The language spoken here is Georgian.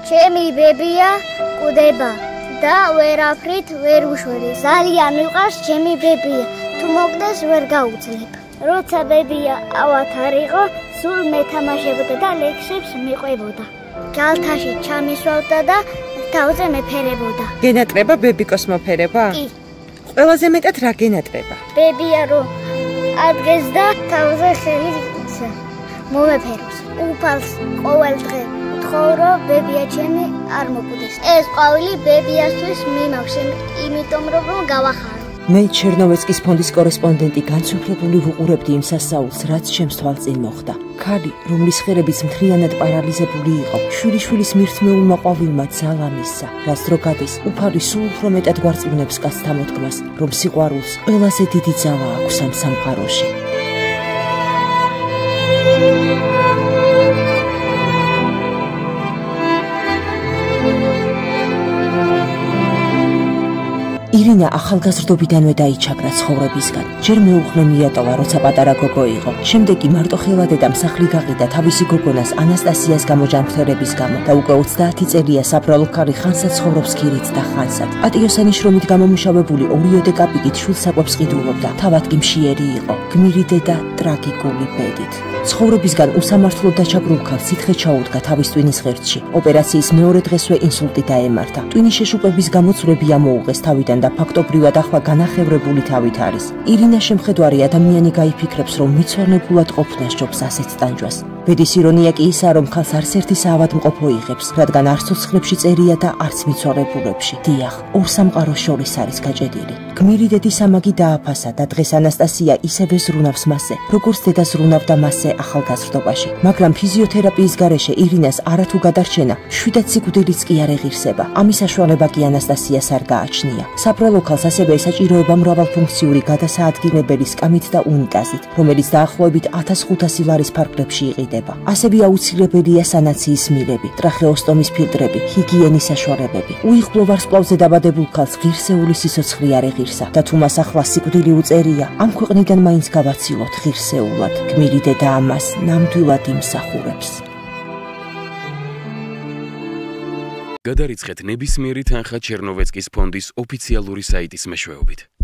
ჩემი ბებია კვდება და ვერაფრით ვერ უშვერი. ძალიან მიყვარს ჩემი ბებია. თუ მოგდეს ვერ გაუძლებ. როცა ბებია ავად არ იყო, სულ მეთამაშებდა და ლექსებს მიყვებოდა. გალთაში ჩამისვავდა და თავზე მეფერებოდა. გენატრება ბებიკოს მოფერება? კი. ყველაზე მეტად რა გენატრება? ბებია რომ ადგეს და თავზე ხელი მომეფეროს. უფალს ყოველ დღე ვთხოვრო ბებია ჩემი არ მოკვდეს. ეს ყვავილი ბებიასთვის მიმაქვს, იმიტომ რომ გავახარო. მე ჩერნოვეცკის ფონდის კორესპონდენტი განსაკუთრებული ვუყურებდი იმ სასაულს, რაც ჩემს თვალწინ მოხდა. ქალი, რომლის ხერებიც მთლიანად პარალიზებული იყო, შვილიშვილის მირთმეულმა ყვავილმა ძალა მისცა, რაც დრო გადის, უფალი სულ უფრო მეტად გვარწმუნებს კაცთა მოდგმას, რომ სიყვარულს ყველაზე დიდი ძალა აქვს ამ სამყაროში. ირინა ახალგაზრდობიდანვე დაიჩაგრა ცხოვრებისგან. ჯერ მეუღლე მიატოვა, როცა პატარა გოგო იყო. შემდეგ კი მარტოხელა დედამ სახლი გაყიდა თავისი გოგონას ანასტასიას გამოჯანმრთელების გამო და უკვე 30 წელია საბრალო ქალი ხანსად ცხოვრობს ქირით და ხანსად. პატიოსანი შრომით გამომუშავებული 2 კაპიკით შვილს საკვებს ყიდულობდა. თავად კი მშიერი იყო, გმირი დედა ტრაგიკული ბედით. ცხოვრებისგან უსამართლოდ დაჩაგრულ ქალს სითხე ჩაუდგა თავის ტვინის ღერძში. ოპერაციის მეორე დღესვე ინსულტი დაემართა. ტვინის შეშუპების გამო ძვლები ამოუღეს თავიდან და ფაქტობრივად ახლა განახევრებული თავით არის. ირინა შემხედვარი ადამიანი გაიფიქრებს, რომ მიცვალებულად ყოფნა სჯობს ასეთ ტანჯვას. ბედის ირონია კი ისაა, რომ ხალხს არც ერთი საავადმყოფო იღებს, რადგან არც ცოცხლებში წერია და არც მიცვალებულებში. დიახ, ორ სამყაროს შორის არის გაჭედილი. გმირი დედის ამაგი დააფასა და დღეს ანასტასია ისევე ზრუნავს მასზე, როგორც დედა ზრუნავდა მასზე ახალგაზრდობაში. მაგრამ ფიზიოთერაპიის გარეშე ირინას არათუ გადარჩენა, 7 სიკვდილიც კი არ ეღირსება. ამის საშუალება კი ანასტასიას არ გააჩნია. საბრალო ქალს ასევე ესაჭიროება მრავალფუნქციური გადასაადგილებელი სკამით და უნიტაზით, რომელიც დაახლოებით 1500 ლარის ფარგლებში იყიდება. ასევე აუცილებელია სანაციის მილები, ტრახეოსტომის ფილტრები, ჰიგიენის საშუალებები. უიღბლო ვარსკვლავზე დაბადებულ ქალს ღირსეული სიცოცხლე არ ეღირსა და თუ მას ახლა სიკვდილი უწერია, ამ ქვეყნიდან მაინც გავაცილოთ ღირსეულად. გმირი დედა ამას ნამდვილად იმსახურებს. გადარიცხეთ ნებისმიერი თანხა ჩერნოვეცკის ფონდის ოფიციალური საიტის მეშვეობით.